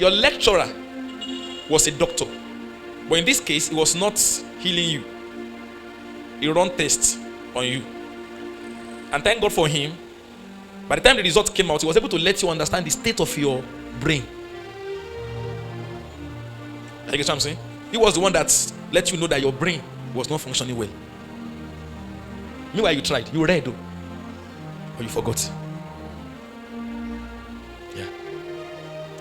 your lecturer was a doctor, but in this case, he was not healing you. He ran tests on you. And thank God for him. By the time the result came out, he was able to let you understand the state of your brain. You get what I'm saying? He was the one that let you know that your brain was not functioning well. Meanwhile, you tried. You read, though. But you forgot. Yeah.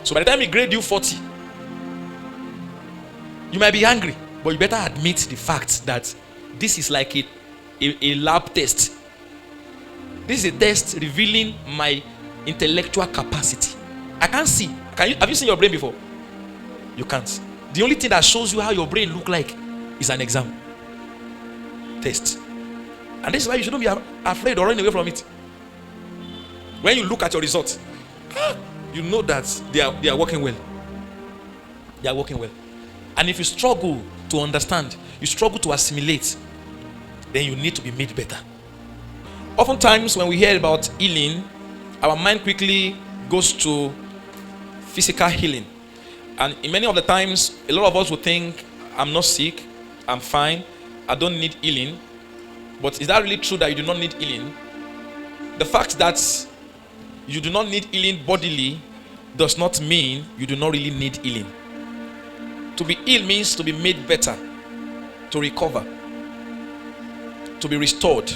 So by the time he grade you 40, you might be angry, but you better admit the fact that this is like a lab test. This is a test revealing my intellectual capacity. I can't see. Have you seen your brain before? You can't. The only thing that shows you how your brain look like is an exam test. And this is why you shouldn't be afraid or running away from it. When you look at your results, you know that they are working well. They are working well. And if you struggle to understand, you struggle to assimilate, then you need to be made better. Oftentimes when we hear about healing, our mind quickly goes to physical healing. And in many of the times, a lot of us will think, I'm not sick, I'm fine, I don't need healing. But is that really true that you do not need healing? The fact that you do not need healing bodily does not mean you do not really need healing. To be healed means to be made better, to recover, to be restored.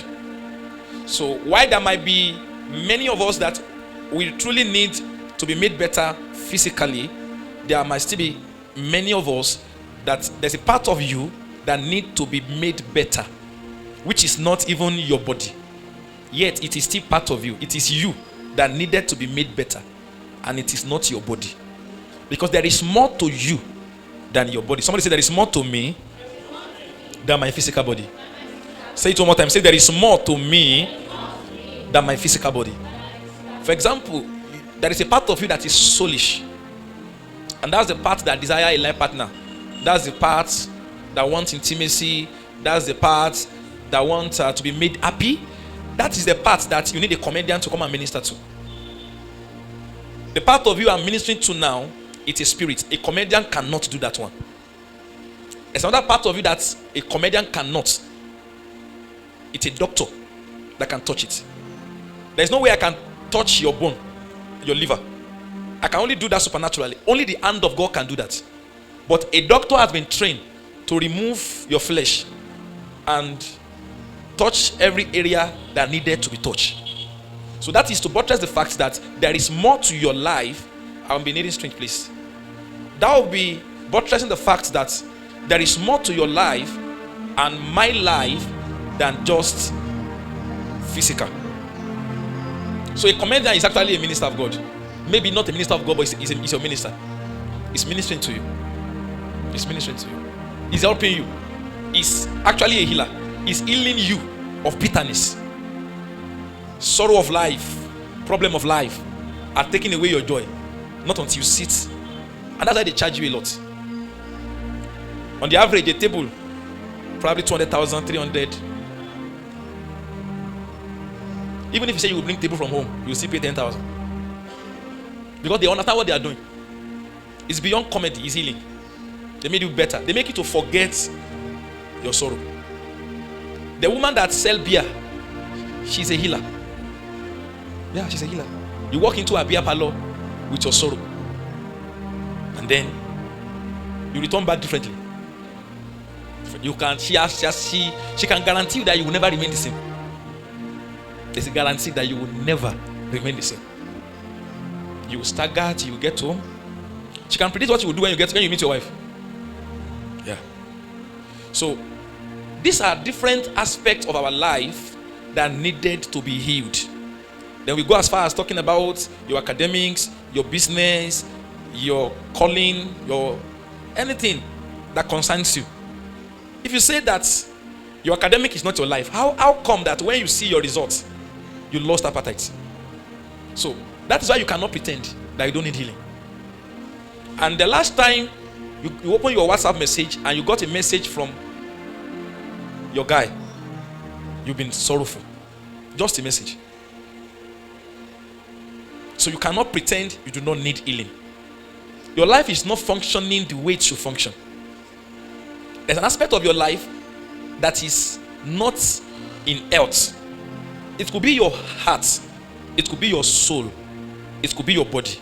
So while there might be many of us that we truly need to be made better physically, there might still be many of us that there's a part of you that need to be made better, which is not even your body. Yet it is still part of you. It is you that needed to be made better, and it is not your body. Because there is more to you than your body. Somebody say, there is more to me than my physical body. Say it one more time. Say, there is more to me than my physical body. For example, there is a part of you that is soulish. And that's the part that desire a life partner. That's the part that wants intimacy. That's the part that wants to be made happy. That is the part that you need a comedian to come and minister to. The part of you I'm ministering to now, it's a spirit. A comedian cannot do that one. There's another part of you that a comedian cannot. It's a doctor that can touch it. There's no way I can touch your bone, your liver. I can only do that supernaturally. Only the hand of God can do that. But a doctor has been trained to remove your flesh and touch every area that needed to be touched. So that is to buttress the fact that there is more to your life. I'll be needing strength, please. That will be buttressing the fact that there is more to your life and my life than just physical. So a comedian is actually a minister of God. Maybe not a minister of God, but he's your minister. He's ministering to you. He's ministering to you. He's helping you. He's actually a healer. He's healing you of bitterness, sorrow of life, problem of life, are taking away your joy. Not until you sit. And that's why they charge you a lot. On the average, a table, probably 200,000, 300. Even if you say you will bring table from home, you will still pay 10,000. Because they understand what they are doing. It's beyond comedy, it's healing. They made you better. They make you to forget your sorrow. The woman that sells beer, she's a healer. Yeah, she's a healer. You walk into a beer parlor with your sorrow, and then you return back differently. You can, she can guarantee you that you will never remain the same. There's a guarantee that you will never remain the same. You will stagger till you get home. She can predict what you will do when you meet your wife. Yeah. So these are different aspects of our life that needed to be healed. Then we go as far as talking about your academics, your business, your calling, your anything that concerns you. If you say that your academic is not your life, how come that when you see your results, you lost appetite? So that is why you cannot pretend that you don't need healing. And the last time you open your WhatsApp message and you got a message from your guy, you've been sorrowful. Just a message. So you cannot pretend you do not need healing. Your life is not functioning the way it should function. There's an aspect of your life that is not in health. It could be your heart, it could be your soul, it could be your body.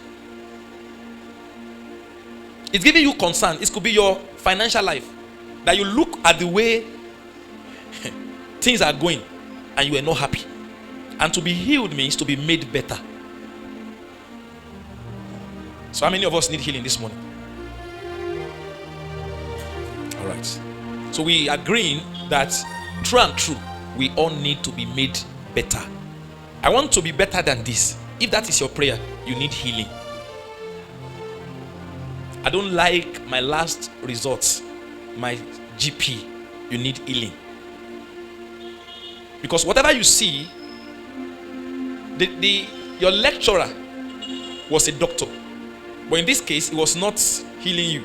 It's giving you concern. It could be your financial life, that you look at the way things are going and you are not happy. And to be healed means to be made better. So how many of us need healing this morning? All right. So we agreeing that true and true, we all need to be made better. I want to be better than this. If that is your prayer, you need healing. I don't like my last results, my GP. You need healing. Because whatever you see, your lecturer was a doctor. But in this case, he was not healing you.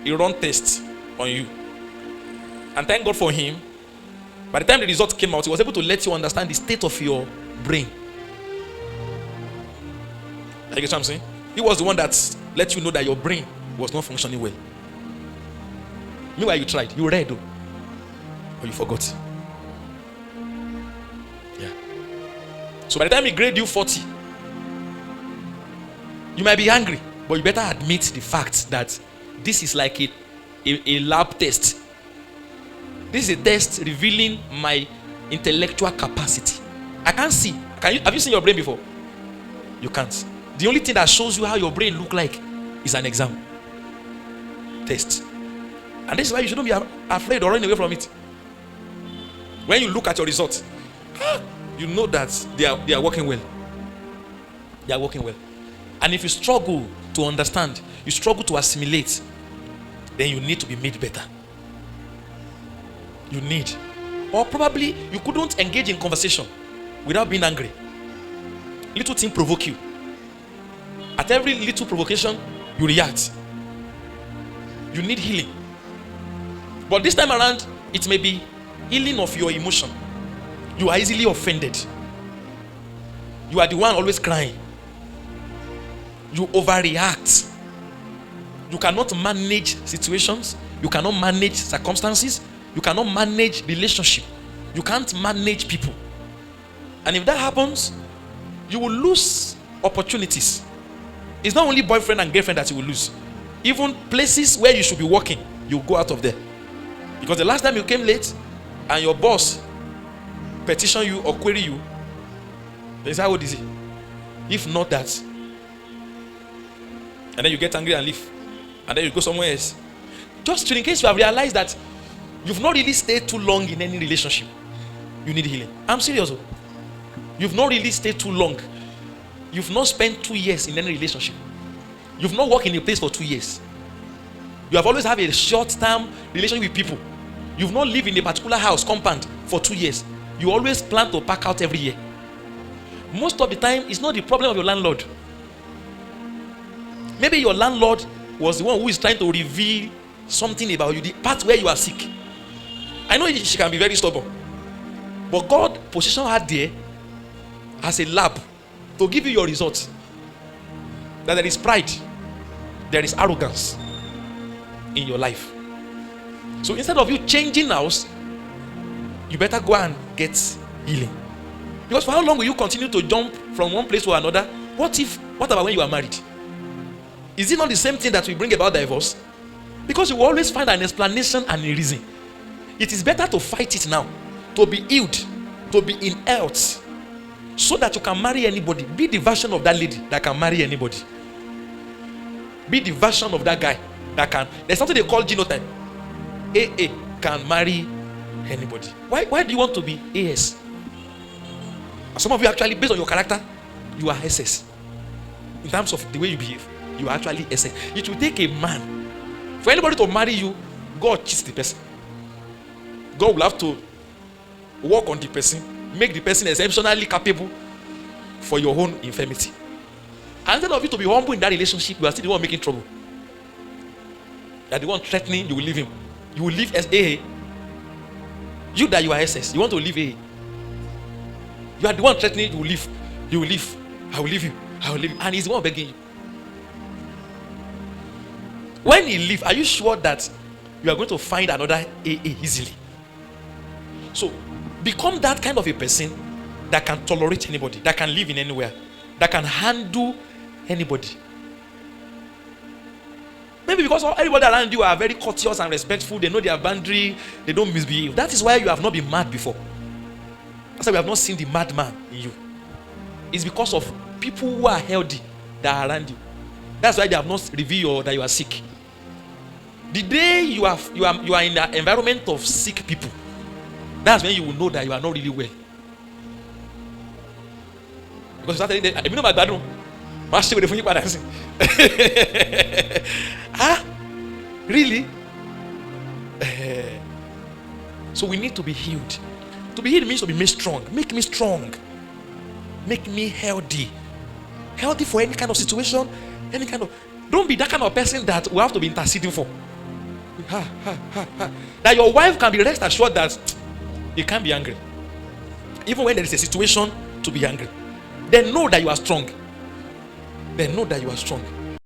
He ran tests on you. And thank God for him. By the time the result came out, he was able to let you understand the state of your brain. You get what I'm saying? He was the one that let you know that your brain was not functioning well. Meanwhile, you tried. You read though. But you forgot. Yeah. So by the time he grade you 40, you might be angry, but you better admit the fact that this is like a lab test. This is a test revealing my intellectual capacity. I can't see. Have you seen your brain before? You can't. The only thing that shows you how your brain look like is an exam test. And this is why you shouldn't be afraid or running away from it. When you look at your results, you know that they are working well. They are working well. And if you struggle to understand, you struggle to assimilate, then you need to be made better. You need. Or probably you couldn't engage in conversation without being angry. Little thing provoke you. At every little provocation, you react. You need healing. But this time around, it may be healing of your emotion. You are easily offended. You are the one always crying. You overreact. You cannot manage situations. You cannot manage circumstances. You cannot manage relationship. You can't manage people. And if that happens, you will lose opportunities. It's not only boyfriend and girlfriend that you will lose. Even places where you should be working, you go out of there. Because the last time you came late and your boss petition you or query you, they say, how old is he? If not that. And then you get angry and leave. And then you go somewhere else. Just in case you have realized that you've not really stayed too long in any relationship, you need healing. I'm serious. You've not really stayed too long. You've not spent 2 years in any relationship. You've not worked in a place for 2 years. You have always had a short-term relationship with people. You've not lived in a particular house compound for 2 years. You always plan to pack out every year. Most of the time, it's not the problem of your landlord. Maybe your landlord was the one who is trying to reveal something about you, the part where you are sick. I know she can be very stubborn, but God positioned her there as a lab to give you your results. That there is pride, there is arrogance in your life. So instead of you changing house, you better go and get healing. Because for how long will you continue to jump from one place to another? What about when you are married? Is it not the same thing that will bring about divorce? Because you will always find an explanation and a reason. It is better to fight it now, to be healed, to be in health, so that you can marry anybody. Be the version of that lady that can marry anybody. Be the version of that guy that can. There's something they call genotype. AA can marry anybody. Why do you want to be AS? And some of you actually, based on your character, you are SS. In terms of the way you behave, you are actually SS. It will take a man for anybody to marry you. God cheats the person. God will have to work on the person, make the person exceptionally capable for your own infirmity. And instead of you to be humble in that relationship, you are still the one making trouble. You are the one threatening, you will leave him. You will leave as AA. You that you are SS, you want to leave AA. You are the one threatening, you will leave. You will leave. I will leave you. I will leave you. And he's the one begging you. When he leave, are you sure that you are going to find another AA easily? So become that kind of a person that can tolerate anybody, that can live in anywhere, that can handle anybody. Maybe because everybody around you are very courteous and respectful, they know their boundary, they don't misbehave. That is why you have not been mad before. That's why we have not seen the madman in you. It's because of people who are healthy that are around you. That's why they have not revealed that you are sick. The day you are in the environment of sick people, that's when you will know that you are not really well. Because you start telling them, my bedroom. Ah, really? So we need to be healed. To be healed means to be made strong. Make me strong. Make me healthy. Healthy for any kind of situation, any kind of. Don't be that kind of person that we have to be interceding for. That your wife can be rest assured that you can't be angry. Even when there is a situation to be angry. Then know that you are strong. Then know that you are strong.